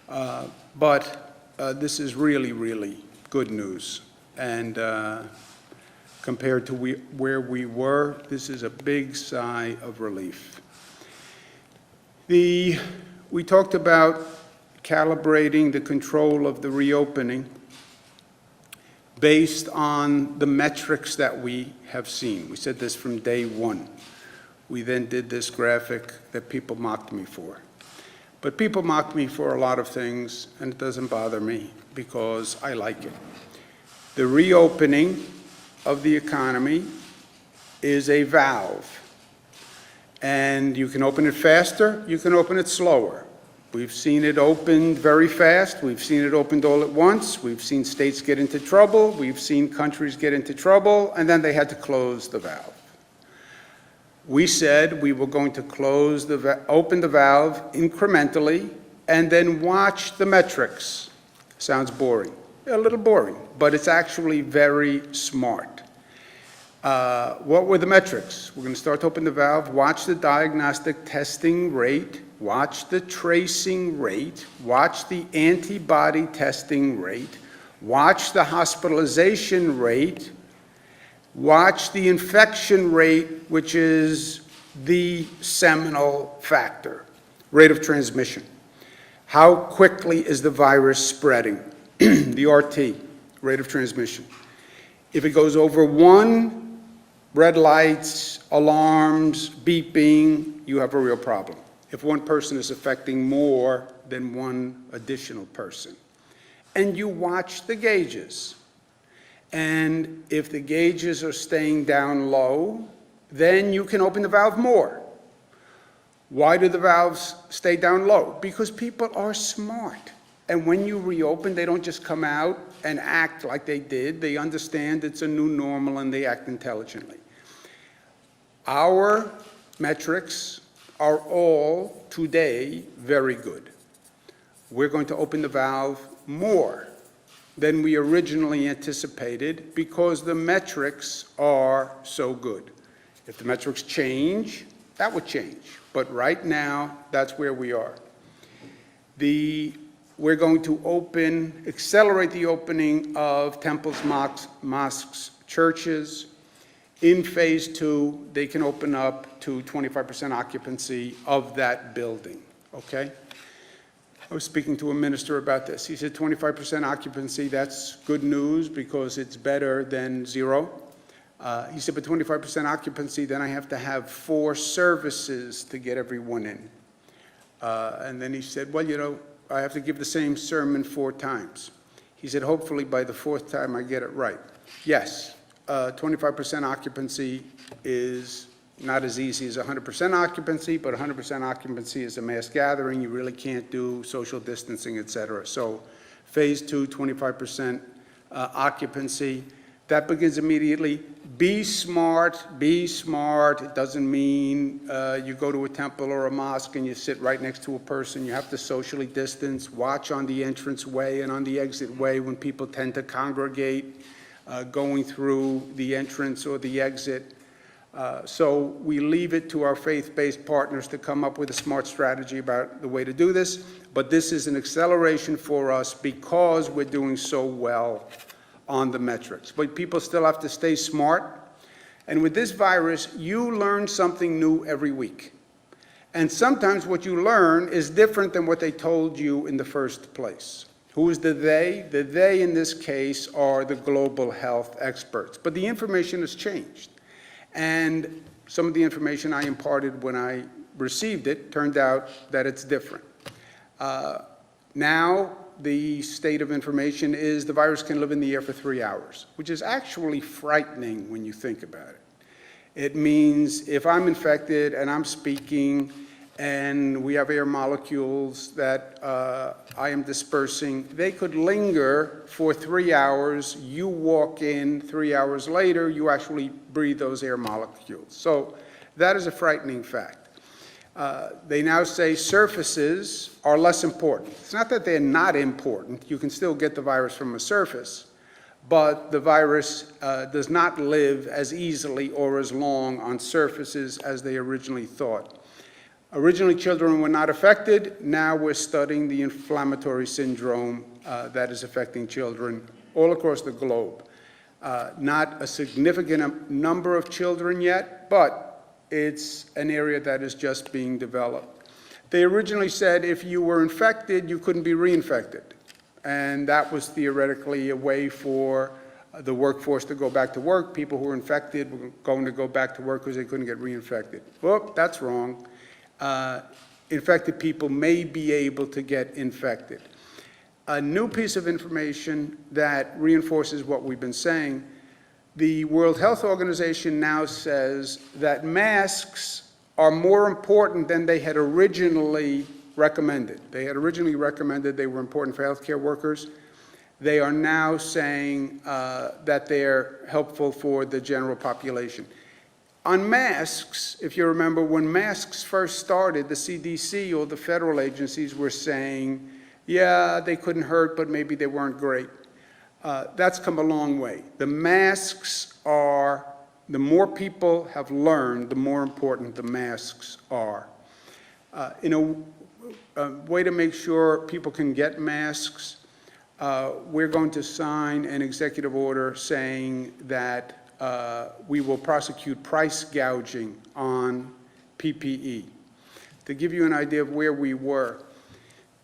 But this is really, really good news. And compared to where we were, this is a big sigh of relief. We talked about calibrating the control of the reopening based on the metrics that we have seen. We said this from day one. We then did this graphic that people mocked me for. But people mock me for a lot of things, and it doesn't bother me because I like it. The reopening of the economy is a valve. And you can open it faster, you can open it slower. We've seen it opened very fast. We've seen it opened all at once. We've seen states get into trouble. We've seen countries get into trouble, and then they had to close the valve. We said we were going to open the valve incrementally and then watch the metrics. Sounds boring. A little boring, but it's actually very smart. What were the metrics? We're going to start to open the valve, watch the diagnostic testing rate, watch the tracing rate, watch the antibody testing rate, watch the hospitalization rate, watch the infection rate, which is the seminal factor, rate of transmission. How quickly is the virus spreading? The RT, rate of transmission. If it goes over 1, red lights, alarms, beeping, you have a real problem. If one person is affecting more than one additional person. And you watch the gauges. And if the gauges are staying down low, then you can open the valve more. Why do the valves stay down low? Because people are smart. And when you reopen, they don't just come out and act like they did. They understand it's a new normal and they act intelligently. Our metrics are all today very good. We're going to open the valve more than we originally anticipated because the metrics are so good. If the metrics change, that would change. But right now, that's where we are. We're going to accelerate the opening of temples, mosques, churches. In phase 2, they can open up to 25% occupancy of that building, okay? I was speaking to a minister about this. He said 25% occupancy, that's good news because it's better than 0. He said, but 25% occupancy, then I have to have 4 services to get everyone in. And then he said, well, you know, I have to give the same sermon 4 times. He said, hopefully by the 4th time I get it right. Yes. 25% occupancy is not as easy as 100% occupancy, but 100% occupancy is a mass gathering. You really can't do social distancing, et cetera. So phase 2, 25% occupancy. That begins immediately. Be smart, be smart. It doesn't mean you go to a temple or a mosque and you sit right next to a person. You have to socially distance. Watch on the entrance way and on the exit way when people tend to congregate. Going through the entrance or the exit. So we leave it to our faith-based partners to come up with a smart strategy about the way to do this. But this is an acceleration for us because we're doing so well on the metrics. But people still have to stay smart. And with this virus, you learn something new every week. And sometimes what you learn is different than what they told you in the first place. Who is the they? The they in this case are the global health experts. But the information has changed. And some of the information I imparted when I received it turned out that it's different. Now the state of information is the virus can live in the air for 3 hours, which is actually frightening when you think about it. It means if I'm infected and I'm speaking and we have air molecules that I am dispersing, they could linger for 3 hours. You walk in 3 hours later, you actually breathe those air molecules. So that is a frightening fact. They now say surfaces are less important. It's not that they're not important. You can still get the virus from a surface, but the virus does not live as easily or as long on surfaces as they originally thought. Originally, children were not affected. Now we're studying the inflammatory syndrome that is affecting children all across the globe. Not a significant number of children yet, but it's an area that is just being developed. They originally said if you were infected, you couldn't be reinfected. And that was theoretically a way for the workforce to go back to work. People who were infected were going to go back to work because they couldn't get reinfected. Well, that's wrong. Infected people may be able to get infected. A new piece of information that reinforces what we've been saying, the World Health Organization now says that masks are more important than they had originally recommended. They had originally recommended they were important for healthcare workers. They are now saying that they're helpful for the general population. On masks, if you remember, when masks first started, the CDC or the federal agencies were saying, yeah, they couldn't hurt, but maybe they weren't great. That's come a long way. The masks are, the more people have learned, the more important the masks are. In a way to make sure people can get masks, we're going to sign an executive order saying that we will prosecute price gouging on PPE. To give you an idea of where we were,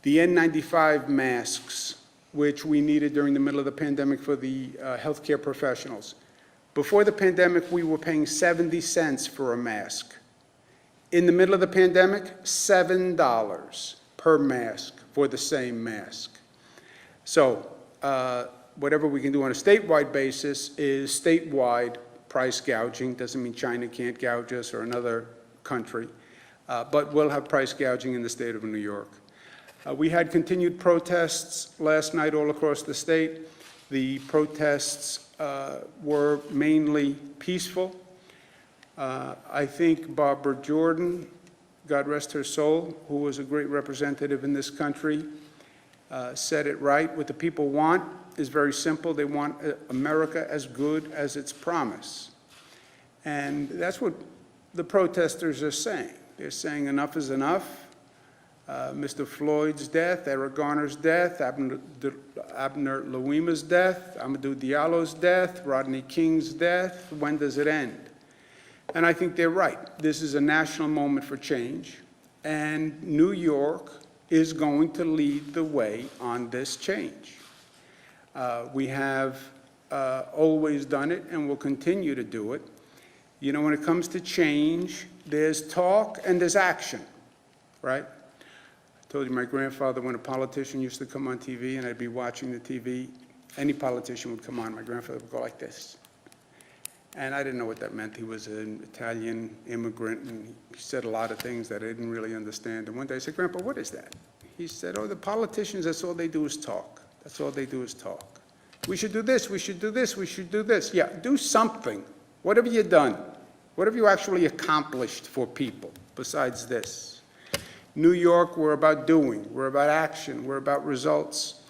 the N95 masks, which we needed during the middle of the pandemic for the healthcare professionals. Before the pandemic, we were paying 70 cents for a mask. In the middle of the pandemic, $7 per mask for the same mask. So whatever we can do on a statewide basis is statewide price gouging. Doesn't mean China can't gouge us or another country, but we'll have price gouging in the state of New York. We had continued protests last night all across the state. The protests were mainly peaceful. I think Barbara Jordan, God rest her soul, who was a great representative in this country, said it right. What the people want is very simple. They want America as good as its promise. And that's what the protesters are saying. They're saying enough is enough. Mr. Floyd's death, Eric Garner's death, Abner Louima's death, Amadou Diallo's death, Rodney King's death. When does it end? And I think they're right. This is a national moment for change, and New York is going to lead the way on this change. We have always done it and will continue to do it. You know, when it comes to change, there's talk and there's action, right? I told you my grandfather, when a politician used to come on TV and I'd be watching the TV, any politician would come on, my grandfather would go like this. And I didn't know what that meant. He was an Italian immigrant, and he said a lot of things that I didn't really understand. And one day I said, Grandpa, what is that? He said, oh, the politicians, that's all they do is talk. That's all they do is talk. We should do this, we should do this, we should do this. Yeah, do something. What have you done? What have you actually accomplished for people besides this? New York, we're about doing. We're about action. We're about results.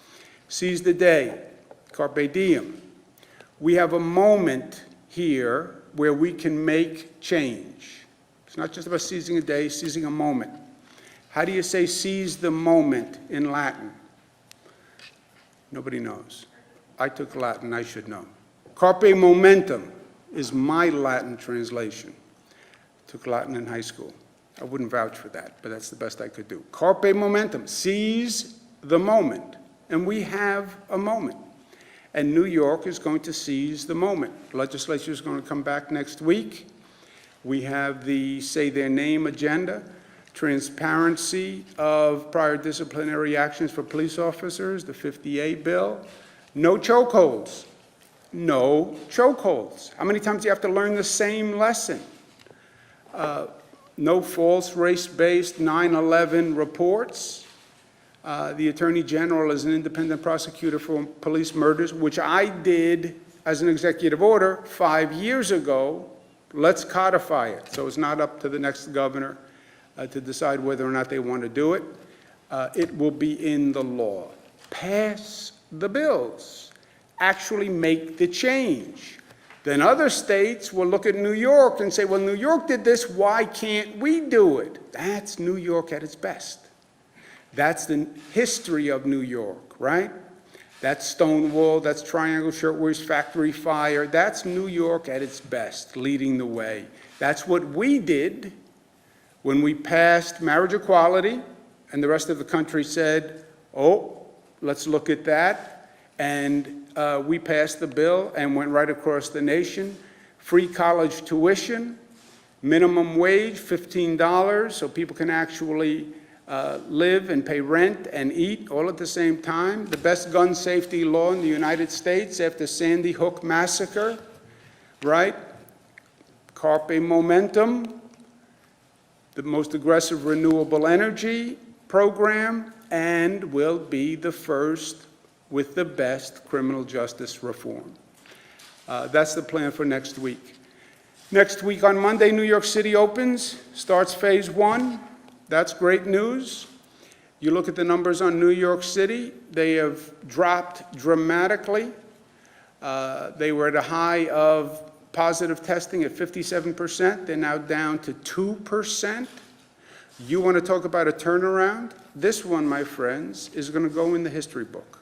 Seize the day. Carpe diem. We have a moment here where we can make change. It's not just about seizing a day, seizing a moment. How do you say seize the moment in Latin? Nobody knows. I took Latin, I should know. Carpe momentum is my Latin translation. I took Latin in high school. I wouldn't vouch for that, but that's the best I could do. Carpe momentum, seize the moment. And we have a moment. And New York is going to seize the moment. The legislature is going to come back next week. We have the Say Their Name agenda, transparency of prior disciplinary actions for police officers, the 50A bill. No chokeholds. No chokeholds. How many times do you have to learn the same lesson? No false race-based 9/11 reports. The Attorney General is an independent prosecutor for police murders, which I did as an executive order 5 years ago. Let's codify it. So it's not up to the next governor to decide whether or not they want to do it. It will be in the law. Pass the bills. Actually make the change. Then other states will look at New York and say, well, New York did this, why can't we do it? That's New York at its best. That's the history of New York, right? That's Stonewall, that's Triangle Shirtwaist Factory Fire. That's New York at its best, leading the way. That's what we did when we passed marriage equality, and the rest of the country said, oh, let's look at that. And we passed the bill and went right across the nation. Free college tuition, minimum wage, $15, so people can actually live and pay rent and eat all at the same time. The best gun safety law in the United States after Sandy Hook massacre, right? Carpe momentum, the most aggressive renewable energy program, and will be the first with the best criminal justice reform. That's the plan for next week. Next week on Monday, New York City opens, starts phase 1. That's great news. You look at the numbers on New York City, they have dropped dramatically. They were at a high of positive testing at 57%. They're now down to 2%. You want to talk about a turnaround? This one, my friends, is going to go in the history book.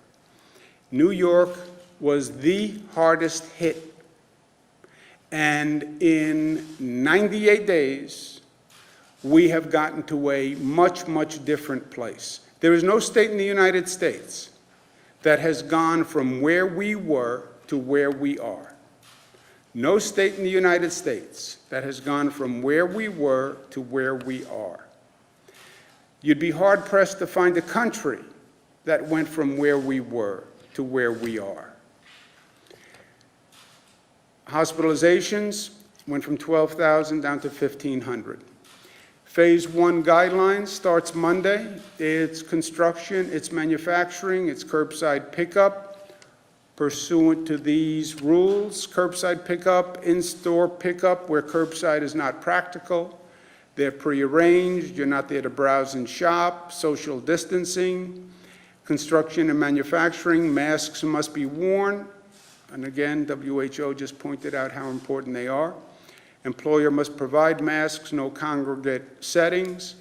New York was the hardest hit. And in 98 days, we have gotten to a much, much different place. There is no state in the United States that has gone from where we were to where we are. No state in the United States that has gone from where we were to where we are. You'd be hard-pressed to find a country that went from where we were to where we are. Hospitalizations went from 12,000 down to 1,500. Phase 1 guidelines starts Monday. It's construction, it's manufacturing, it's curbside pickup. Pursuant to these rules, curbside pickup, in-store pickup where curbside is not practical. They're prearranged, you're not there to browse and shop, social distancing. Construction and manufacturing, masks must be worn. And again, WHO just pointed out how important they are. Employer must provide masks, no congregate settings.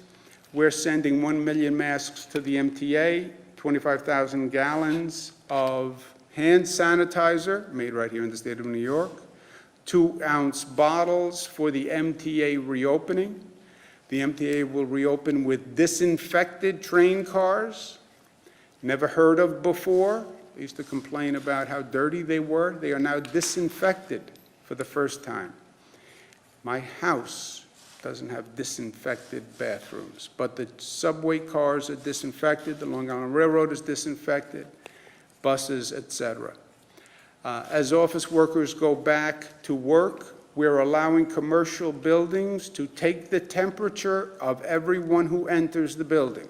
We're sending 1 million masks to the MTA, 25,000 gallons of hand sanitizer, made right here in the state of New York, 2-ounce bottles for the MTA reopening. The MTA will reopen with disinfected train cars, never heard of before. They used to complain about how dirty they were. They are now disinfected for the first time. My house doesn't have disinfected bathrooms, but the subway cars are disinfected, the Long Island Railroad is disinfected, buses, etc. As office workers go back to work, we're allowing commercial buildings to take the temperature of everyone who enters the building.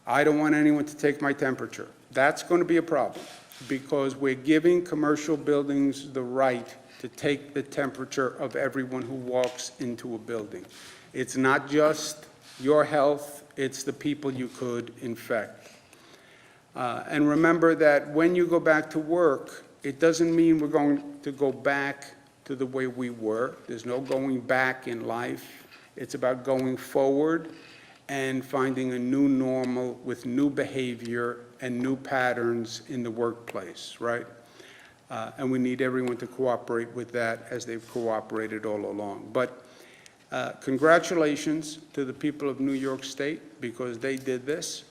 I don't want anyone to take my temperature. That's going to be a problem because we're giving commercial buildings the right to take the temperature of everyone who walks into a building. It's not just your health, it's the people you could infect. And remember that when you go back to work, it doesn't mean we're going to go back to the way we were. There's no going back in life. It's about going forward and finding a new normal with new behavior and new patterns in the workplace, right? And we need everyone to cooperate with that as they've cooperated all along. But congratulations to the people of New York State because they did this.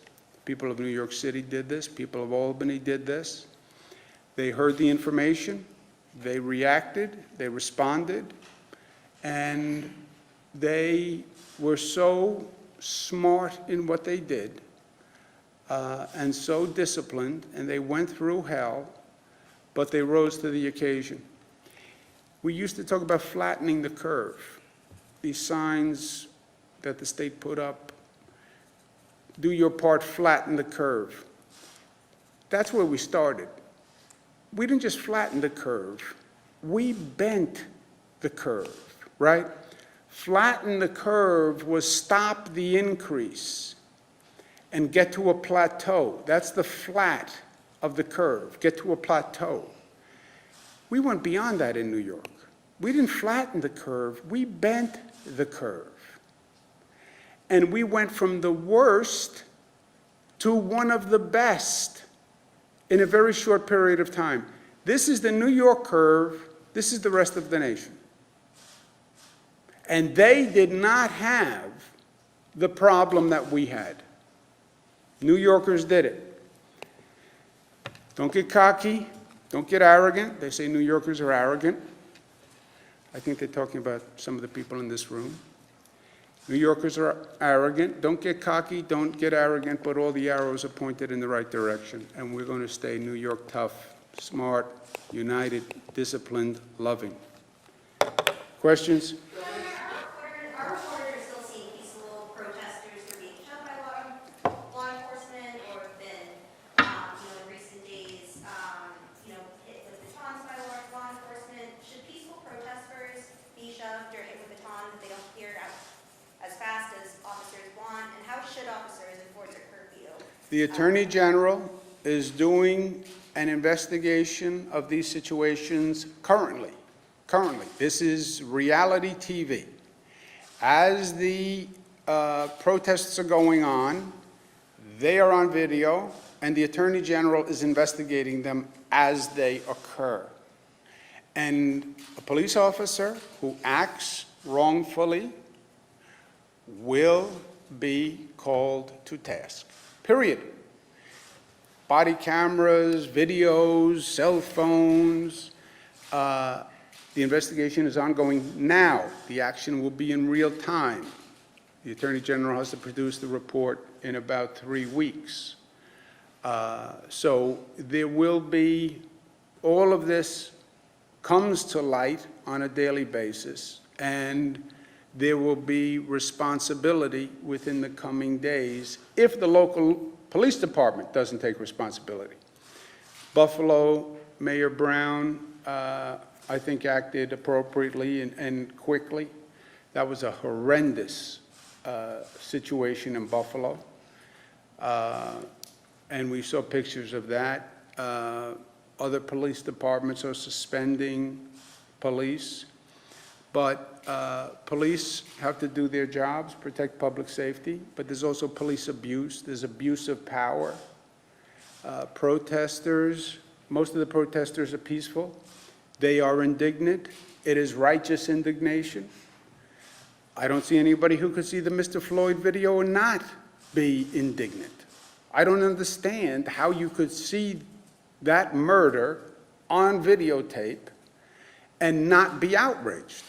People of New York City did this. People of Albany did this. They heard the information. They reacted. They responded. And they were so smart in what they did and so disciplined, and they went through hell, but they rose to the occasion. We used to talk about flattening the curve. These signs that the state put up, do your part, flatten the curve. That's where we started. We didn't just flatten the curve, we bent the curve, right? Flatten the curve was stop the increase and get to a plateau. That's the flat of the curve, get to a plateau. We went beyond that in New York. We didn't flatten the curve, we bent the curve. And we went from the worst to one of the best in a very short period of time. This is the New York curve, this is the rest of the nation. And they did not have the problem that we had. New Yorkers did it. Don't get cocky, don't get arrogant. They say New Yorkers are arrogant. I think they're talking about some of the people in this room. New Yorkers are arrogant. Don't get cocky, don't get arrogant, but all the arrows are pointed in the right direction. And we're going to stay New York tough, smart, united, disciplined, loving. Questions? Our reporters still see peaceful protesters who are being shot by law enforcement or have been, in recent days, hit with batons by law enforcement. Should peaceful protesters be shoved or hit with batons if they don't clear out as fast as officers want? And how should officers enforce a curfew? The Attorney General is doing an investigation of these situations currently. This is reality TV. As the protests are going on, they are on video, and the Attorney General is investigating them as they occur. And a police officer who acts wrongfully will be called to task, period. Body cameras, videos, cell phones. The investigation is ongoing now. The action will be in real time. The Attorney General has to produce the report in about 3 weeks. So there will be, all of this comes to light on a daily basis, and there will be responsibility within the coming days if the local police department doesn't take responsibility. Buffalo, Mayor Brown, I think acted appropriately and quickly. That was a horrendous situation in Buffalo. And we saw pictures of that. Other police departments are suspending police. But police have to do their jobs, protect public safety, but there's also police abuse. There's abuse of power. Protesters, most of the protesters are peaceful. They are indignant. It is righteous indignation. I don't see anybody who could see the Mr. Floyd video and not be indignant. I don't understand how you could see that murder on videotape and not be outraged.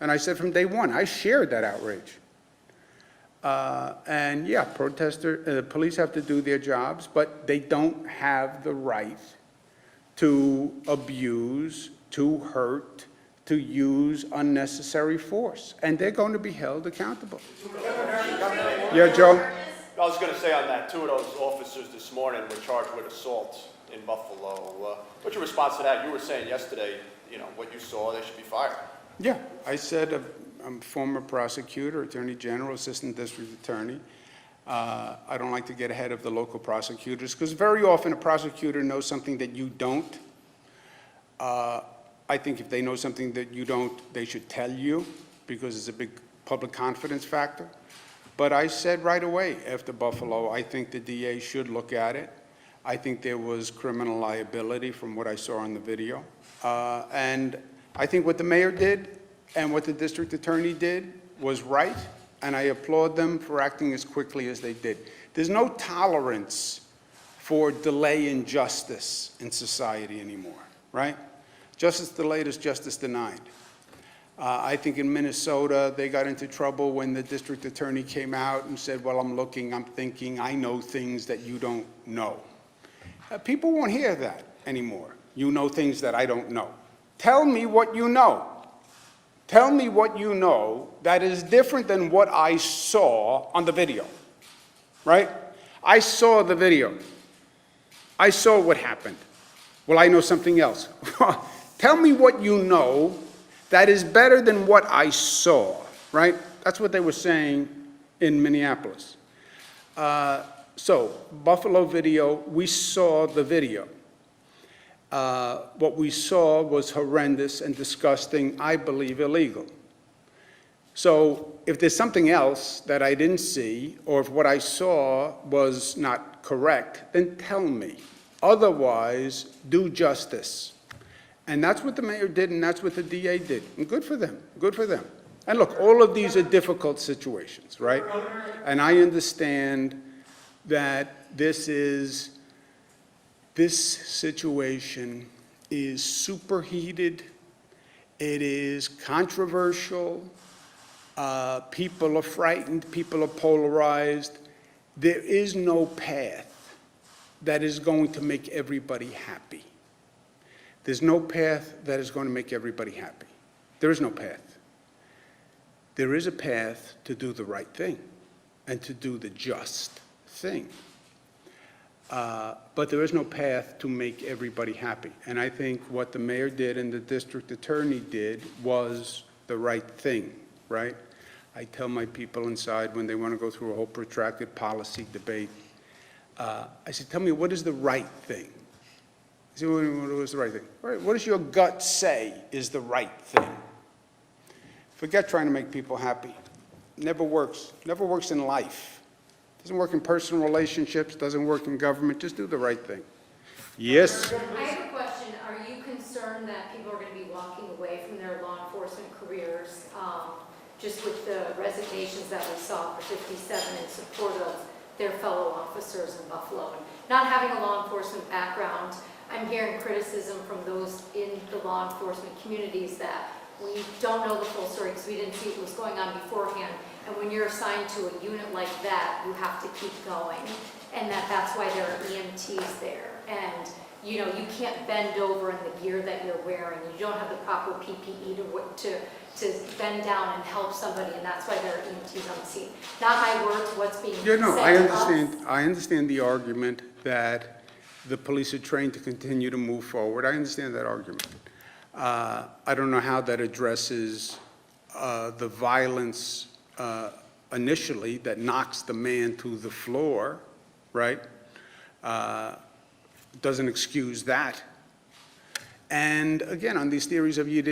And I said from day one, I shared that outrage. And yeah, police have to do their jobs, but they don't have the right to abuse, to hurt, to use unnecessary force. And they're going to be held accountable. Yeah, Joe? I was going to say on that, 2 of those officers this morning were charged with assault in Buffalo. What's your response to that? You were saying yesterday, what you saw, they should be fired. Yeah, I said I'm a former prosecutor, attorney general, assistant district attorney. I don't like to get ahead of the local prosecutors because very often a prosecutor knows something that you don't. I think if they know something that you don't, they should tell you because it's a big public confidence factor. But I said right away after Buffalo, I think the DA should look at it. I think there was criminal liability from what I saw on the video. And I think what the mayor did and what the district attorney did was right, and I applaud them for acting as quickly as they did. There's no tolerance for delay in justice in society anymore, right? Justice delayed is justice denied. I think in Minnesota, they got into trouble when the district attorney came out and said, well, I'm looking, I'm thinking, I know things that you don't know. People won't hear that anymore. You know things that I don't know. Tell me what you know. Tell me what you know that is different than what I saw on the video, right? I saw the video. I saw what happened. Well, I know something else. Tell me what you know that is better than what I saw, right? That's what they were saying in Minneapolis. So, Buffalo video, we saw the video. What we saw was horrendous and disgusting, I believe illegal. So if there's something else that I didn't see, or if what I saw was not correct, then tell me. Otherwise, do justice. And that's what the mayor did, and that's what the DA did. And good for them, good for them. And look, all of these are difficult situations, right? And I understand that this situation is superheated, it is controversial, people are frightened, people are polarized. There is no path that is going to make everybody happy. There's no path that is going to make everybody happy. There is no path. There is a path to do the right thing and to do the just thing. But there is no path to make everybody happy. And I think what the mayor did and the district attorney did was the right thing, right? I tell my people inside when they want to go through a whole protracted policy debate, I said, tell me, what is the right thing? I said, what is the right thing? All right, what does your gut say is the right thing? Forget trying to make people happy. Never works. Never works in life. Doesn't work in personal relationships, doesn't work in government. Just do the right thing. Yes? I have a question. Are you concerned that people are going to be walking away from their law enforcement careers, just with the resignations that we saw for 57 in support of their fellow officers in Buffalo? And not having a law enforcement background, I'm hearing criticism from those in the law enforcement communities that we don't know the full story because we didn't see what was going on beforehand. And when you're assigned to a unit like that, you have to keep going. And that's why there are EMTs there. And you know, you can't bend over in the gear that you're wearing. You don't have the proper PPE to bend down and help somebody, and that's why there are EMTs on the scene. Not my words, what's being said. Yeah, no, to I us. understand. I understand the argument that the police are trained to continue to move forward. I understand that argument. I don't know how that addresses the violence initially that knocks the man to the floor, right? Doesn't excuse that. And again, on these theories of you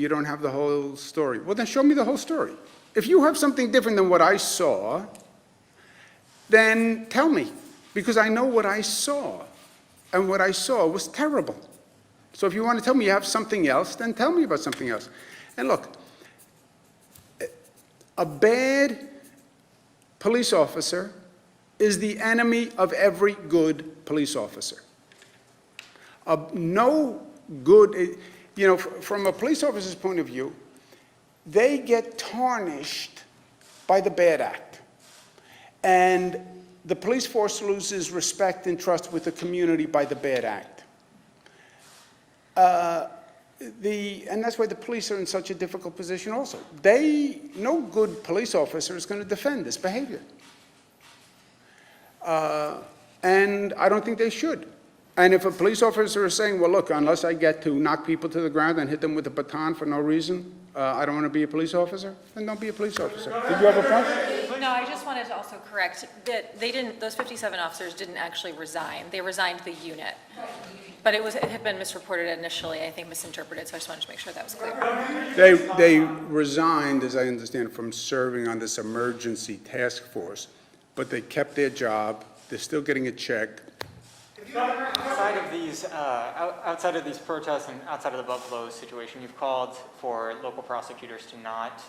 don't have the whole story. Well, then show me the whole story. If you have something different than what I saw, then tell me, because I know what I saw, and what I saw was terrible. So if you want to tell me you have something else, then tell me about something else. And look, a bad police officer is the enemy of every good police officer. No good, you know, from a police officer's point of view, they get tarnished by the bad act. And the police force loses respect and trust with the community by the bad act. And that's why the police are in such a difficult position also. No good police officer is going to defend this behavior. And I don't think they should. And if a police officer is saying, well, look, unless I get to knock people to the ground and hit them with a baton for no reason, I don't want to be a police officer, then don't be a police officer. Did you have a point? No, I just wanted to also correct that those 57 officers didn't actually resign. They resigned the unit. But it had been misreported initially, I think misinterpreted, so I just wanted to make sure that was clear. They resigned, as I understand, from serving on this emergency task force, but they kept their job. They're still getting a check. Outside of these protests and outside of the Buffalo situation, you've called for local prosecutors to not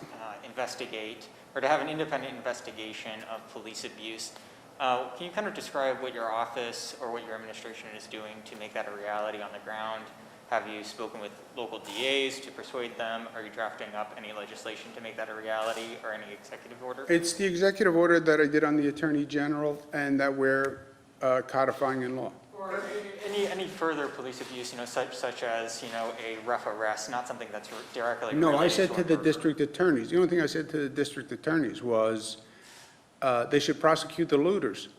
investigate or to have an independent investigation of police abuse. Can you kind of describe what your office or what your administration is doing to make that a reality on the ground? Have you spoken with local DAs to persuade them? Are you drafting up any legislation to make that a reality or any executive order? It's the executive order that I did on the Attorney General and that we're codifying in law. Or any further police abuse, you know, such as, you know, a rough arrest, not something that's directly related No, I said to the our district attorneys, the only thing I said to the district attorneys was they should prosecute the looters.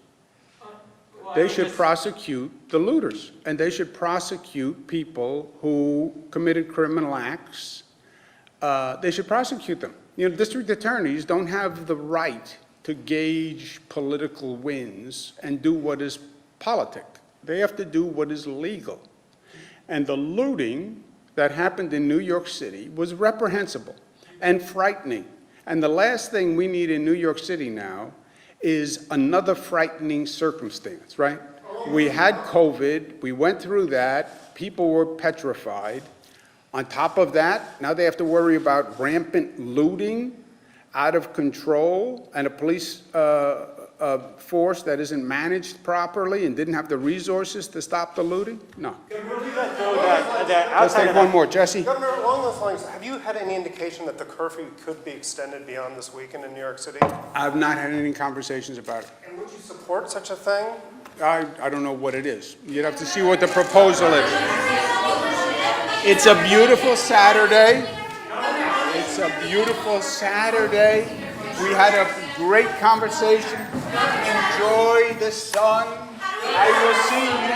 They should prosecute the looters, and they should prosecute people who committed criminal acts. They should prosecute them. You know, district attorneys don't have the right to gauge political wins and do what is politic. They have to do what is legal. And the looting that happened in New York City was reprehensible and frightening. And the last thing we need in New York City now is another frightening circumstance, right? We had COVID, we went through that, people were petrified. On top of that, now they have to worry about rampant looting, out of control, and a police force that isn't managed properly and didn't have the resources to stop the looting? No. Let's take one more. Jesse? Governor, along those lines, have you had any indication that the curfew could be extended beyond this weekend in New York City? I've not had any conversations about it. And would you support such a thing? I don't know what it is. You'd have to see what the proposal is. It's a beautiful Saturday. It's a beautiful Saturday. We had a great conversation. Enjoy the sun. I will see you